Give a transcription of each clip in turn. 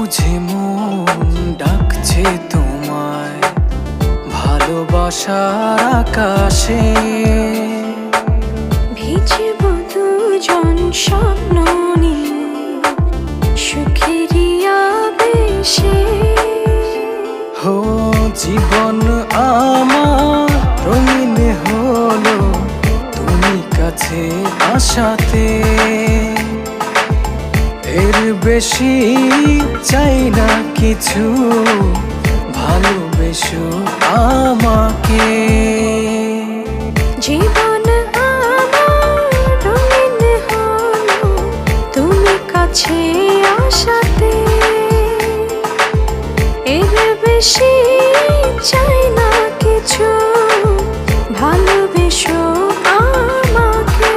বুঝি মন ডাকছে তোমায় ভালোবাসার আকাশে। ভিজব দুজন স্বপ্ন নিয়ে সুখেরই আবেশে। হো জীবন আমার রঙিন হলো তুমি কাছে আসাতে। এর বেশি চাই না কিছু, ভালোবেসো আমাকে। জীবন আমার রঙিন হলো তুমি কাছে আসাতে। এর বেশি চাই না কিছু, ভালোবেসো আমাকে।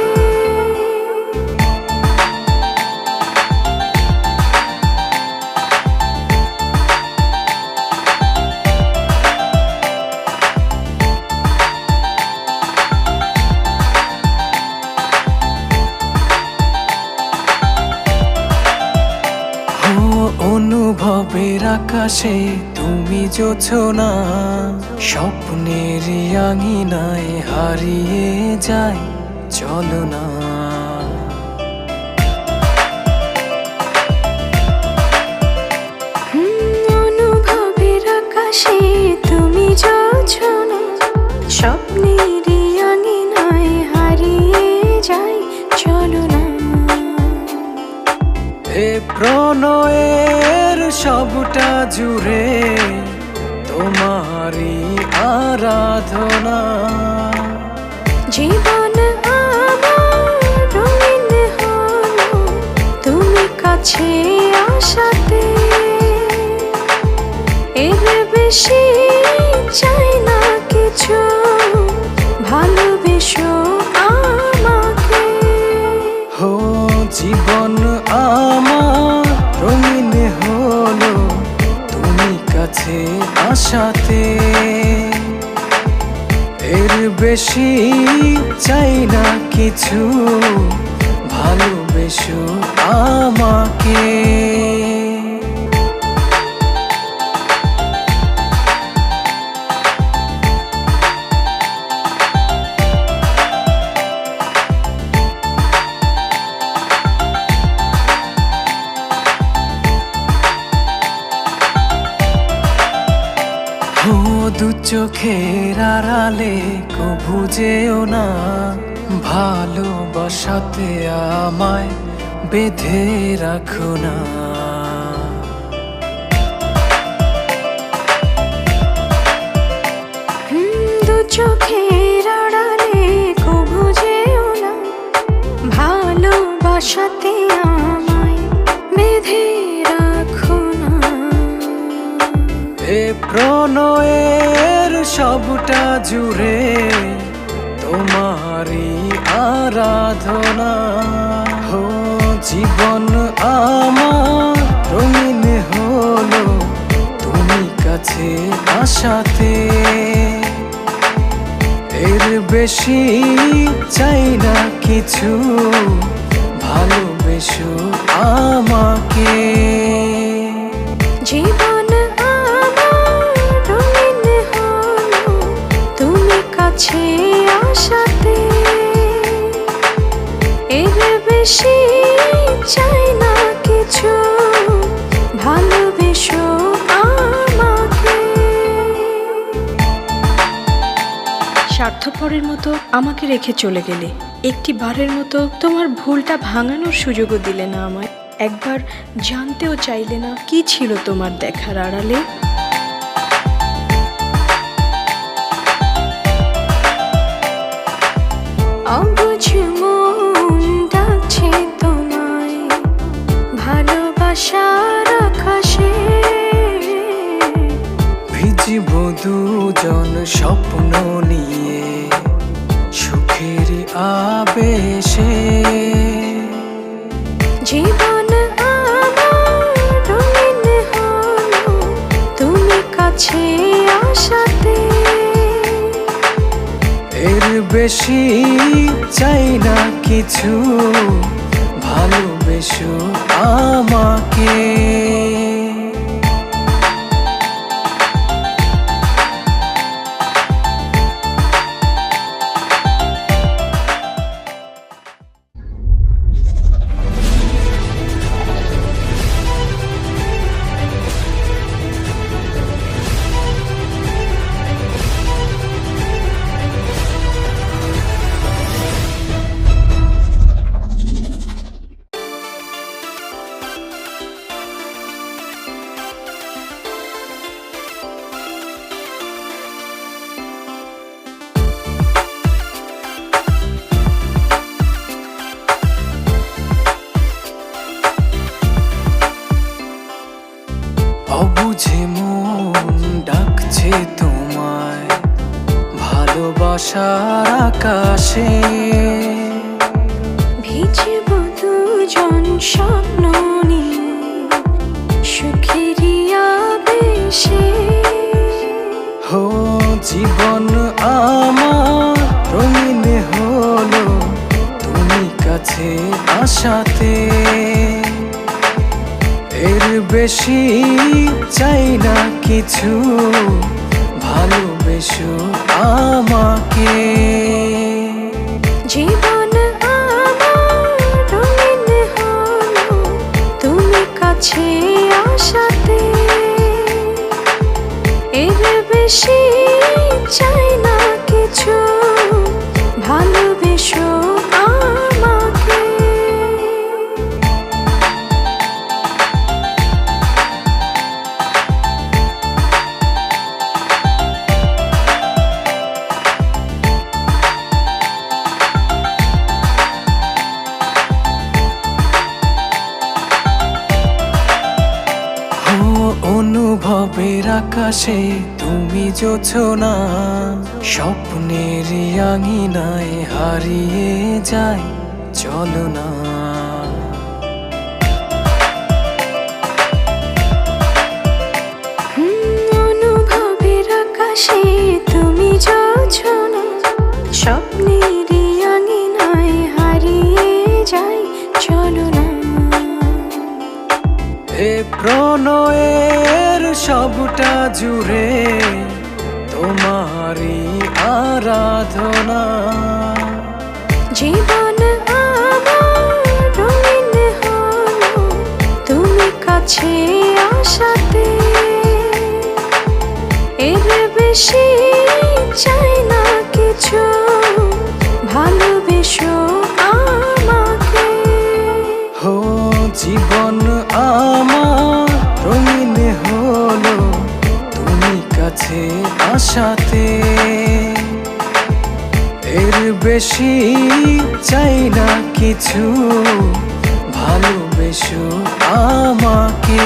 অনুভবের আকাশে তুমি জোছনা, স্বপ্নের আঙিনায় হারিয়ে যায় চলো না। অনুভবের আকাশে তুমি জোছনা, স্বপ্নের আঙিনায় হারিয়ে যায় চলো না। এ প্রণয়ের সবটা জুড়ে তোমারই আরাধনা। জীবন আমার রঙিন হলো তুমি কাছে আসাতে। এর বেশি চাই না কিছু, ভালোবেসো আমাকে। হো জীবন আমার রঙিন হলো তুমি কাছে আসাতে। এর বেশি চাই না কিছু, ভালোবেসো আমাকে। ও দু চোখের আড়ালে কভু যেও না, ভালোবাসাতে আমায় বেঁধে রাখো না। দু চোখের আড়ালে কভু যেও না, ভালোবাসাতে আমায় বেঁধে রাখো না। এ প্রণয়ের সবটা জুড়ে তোমারই আরাধনা। হো জীবন আমার রঙিন হলো তুমি কাছে আসাতে। এর বেশি চাই না কিছু, ভালোবেসো আমাকে। জীবন আমার রঙিন হলো তুমি কাছে আসাতে। এর বেশি চাই না কিছু, ভালোবেসো আমাকে। স্বার্থপরের মতো আমাকে রেখে চলে গেলে, একটি বারের মতো তোমার ভুলটা ভাঙানোর সুযোগও দিলে না আমায়। একবার জানতেও চাইলে না কি ছিল তোমার দেখার আড়ালে। অবুঝ মন ডাকছে তোমায় ভালোবাসার আকাশে। ভিজিব দুজন স্বপ্ন নিয়ে সুখের আবেশে। জীবন আমার রঙিন হলো তুমি কাছে আসাতে। এর বেশি চাই না কিছু, ভালোবেসো আমাকে। ভালোবাসার আকাশে ভিজব দুজন স্বপ্ন নিয়ে সুখেরই আবেশে। হো জীবন আমার রঙিন হলো তুমি কাছে আসাতে, এর বেশি চাই না কিছু, ভালোবেসো আমাকে। জীবন আমার রঙিন হলো তুমি কাছে আসাতে, এর বেশি চাই না কিছু, ভালোবেসো আমাকে। অনুভবের আকাশে তুমি জোছনা, স্বপ্নের আঙিনায় হারিয়ে যায় চলো না। অনুভবের আকাশে তুমি জোছনা, স্বপ্নের আঙিনায় হারিয়ে যায় চলো না। এ প্রণয়ের সবটা জুড়ে তোমারই আরাধনা। জীবন আমার রঙিন হলো তুমি কাছে আসাতে, এর বেশি চাই না কিছু, ভালোবেসো আমাকে। হো জীবন আমার রঙিন হলো তুমি কাছে আসাতে, এর বেশি চাই না কিছু, ভালোবেসো আমাকে।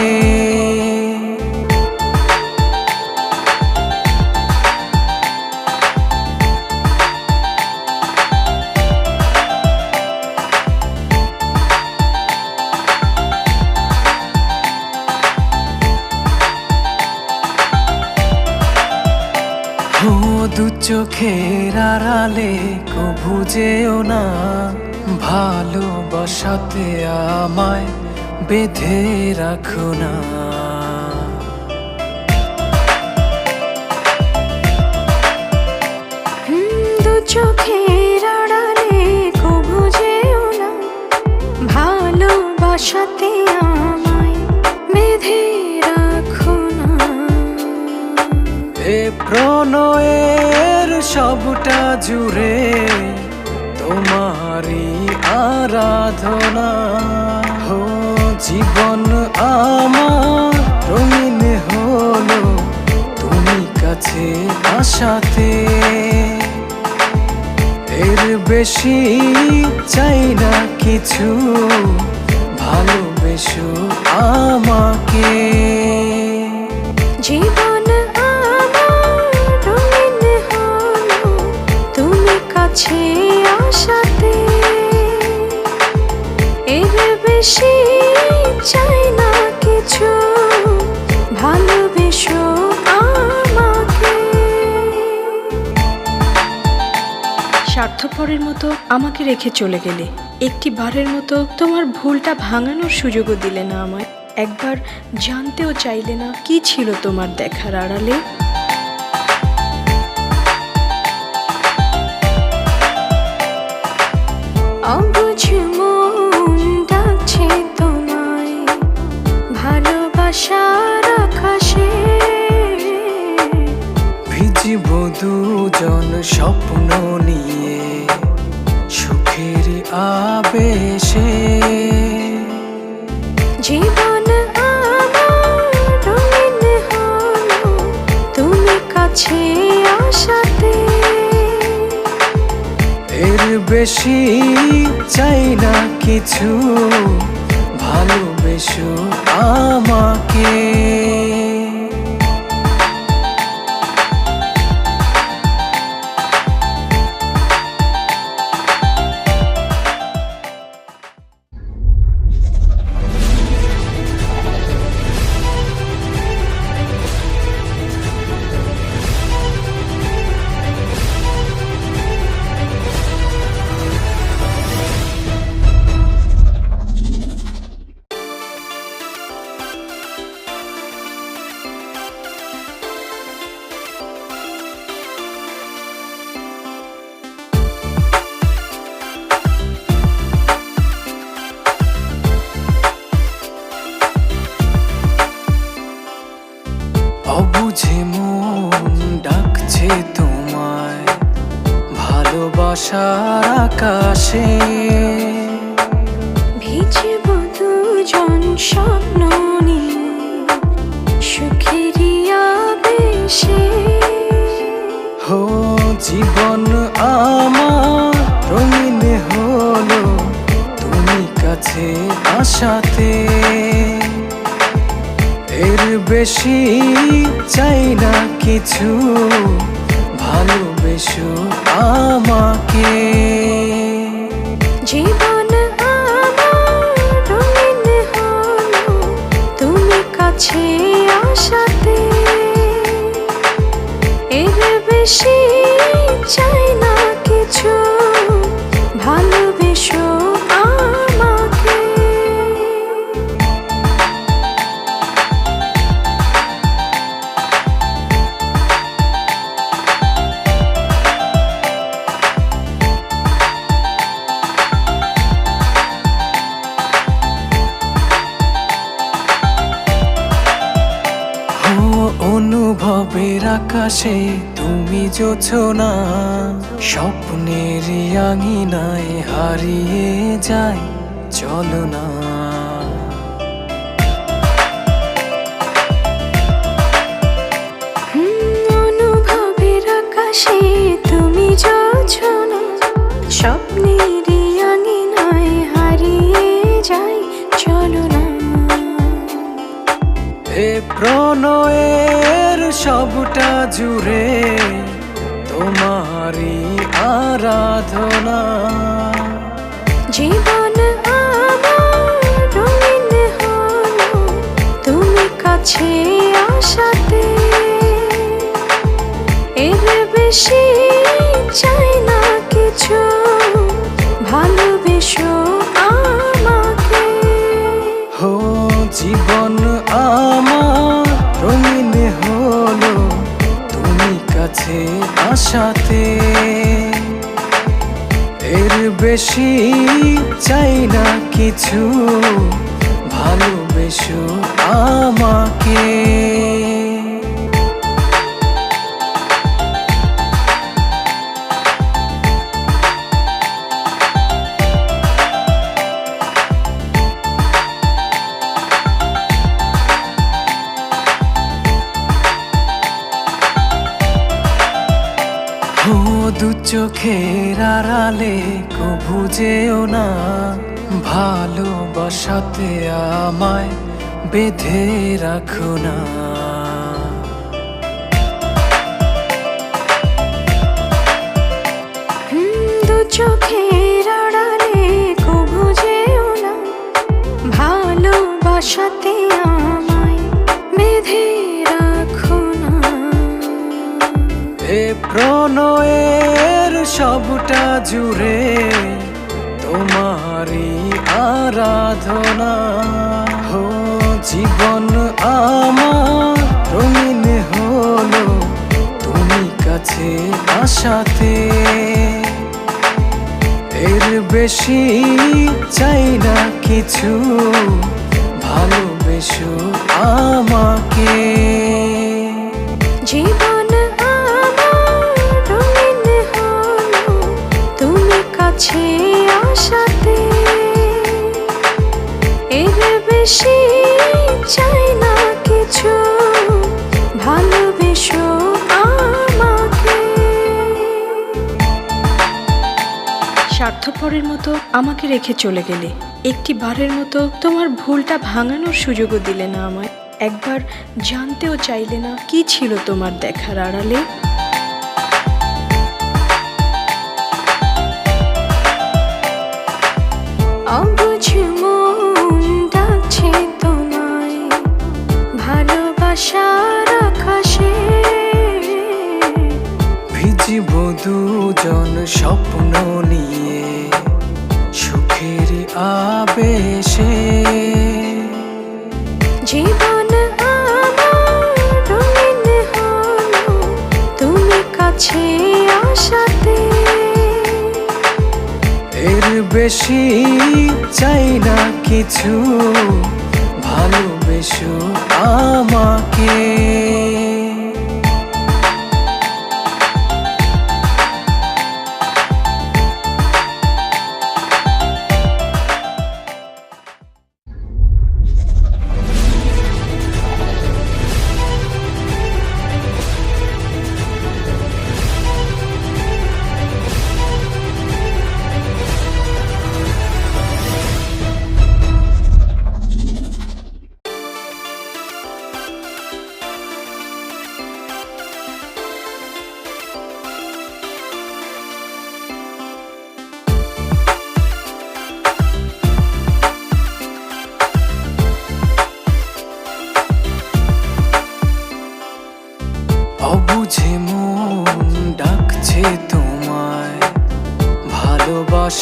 ও দু চোখের আড়ালে কভু যেও না, ভালোবাসাতে আমায় বেঁধে রাখো না। দু চোখের আড়ালে কভু যেও না, ভালোবাসাতে আমায় বেঁধে রাখো না। এ প্রণয়ের সবটা জুড়ে তোমারই আরাধনা। হো জীবন আমার রঙিন হলো তুমি কাছে আসাতে, এর বেশি চাই না কিছু, ভালোবেসো আমাকে। জীবন আমার রঙিন হলো তুমি কাছে আসাতে, এর বেশি চাই না কিছু, ভালোবেসো আমাকে। স্বার্থপরের মতো আমাকে রেখে চলে গেলে, একটি বারের মতো তোমার ভুলটা ভাঙানোর সুযোগও দিলে না আমায়। একবার জানতেও চাইলে না কি ছিল তোমার দেখার আড়ালে। অবুঝ মন ডাকছে তোমায় ভালোবাসার আকাশে, ভিজিব দুজন স্বপ্ন নিয়ে সুখের আবেশে। জীবন আমার রঙিন হলো তুমি কাছে আসাতে, এর বেশি চাই না কিছু, ভালোবেসো আমাকে। বুঝে মন ডাকছে তোমায় ভালোবাসার আকাশে। ভিজব দুজন স্বপ্ন নিয়ে সুখেরই আবেশে। হো জীবন আমার রঙিন হলো তুমি কাছে আসাতে। এর বেশি চাই না কিছু, ভালোবেসো আমাকে। জীবন আমার রঙিন হলো তুমি কাছে আসাতে। এর বেশি চাই না কিছু, ভালোবেসো আমাকে। অনুভবের আকাশে তুমি জোছনা, স্বপ্নের আঙিনায় হারিয়ে যায় চলো না। অনুভবের আকাশে তুমি জোছনা, স্বপ্নের আঙিনায় হারিয়ে যায় চলো না। এ প্রণয়ের সবটা জুড়ে তোমারই আরাধনা। জীবন আমার রঙিন হলো তুমি কাছে আসাতে। এর বেশি চাই না কিছু, ভালোবেসো আমাকে। হো জীবন আমার রঙিন হলো তুমি কাছে আসাতে। এর বেশি চাই না কিছু, ভালোবেসো আমাকে। ও দু চোখের আড়ালে কভু যেও না, ভালোবাসাতে আমায় বেঁধে রাখো না। দু চোখের আড়ালে কভু যেও না, ভালোবাসাতে আমায় বেঁধে রাখো না। এ প্রণয়ের সবটা জুড়ে তোমারই আরাধনা। হো জীবন আমার রঙিন হলো তুমি কাছে আসাতে। এর বেশি চাই না কিছু, ভালোবেসো আমাকে। জীবন আমার রঙিন হলো তুমি কাছে আসাতে। এর বেশি চাই না কিছু, ভালোবেসো আমাকে। স্বার্থপরের মতো আমাকে রেখে চলে গেলে, একটি বারের মতো তোমার ভুলটা ভাঙানোর সুযোগও দিলে না আমায়। একবার জানতেও চাইলে না কি ছিল তোমার দেখার আড়ালে। অবুঝ মন ডাকছে তোমায় ভালোবাসার আকাশে। ভিজিব দুজন স্বপ্ন নিয়ে সুখের আবেশে। জীবন আমার রঙিন হলো তুমি কাছে আসাতে। এর বেশি চাই না কিছু, ভালোবেসো আমাকে।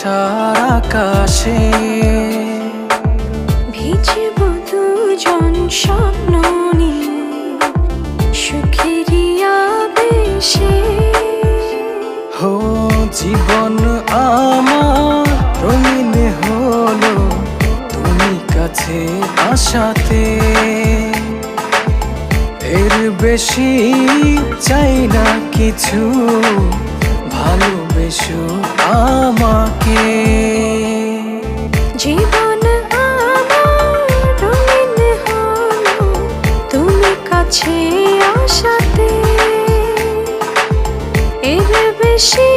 ভালোবাসার আকাশে। ভিজব দুজন স্বপ্ন নিয়ে সুখেরই আবেশে। হো জীবন আমার রঙিন হলো তুমি কাছে আসাতে। এর বেশি চাই না কিছু, ভালোবেসো আমাকে। জীবন আমার রঙিন হলো তুমি কাছে আসাতে। এর বেশি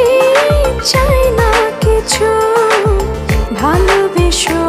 চাই না কিছু, ভালোবেসো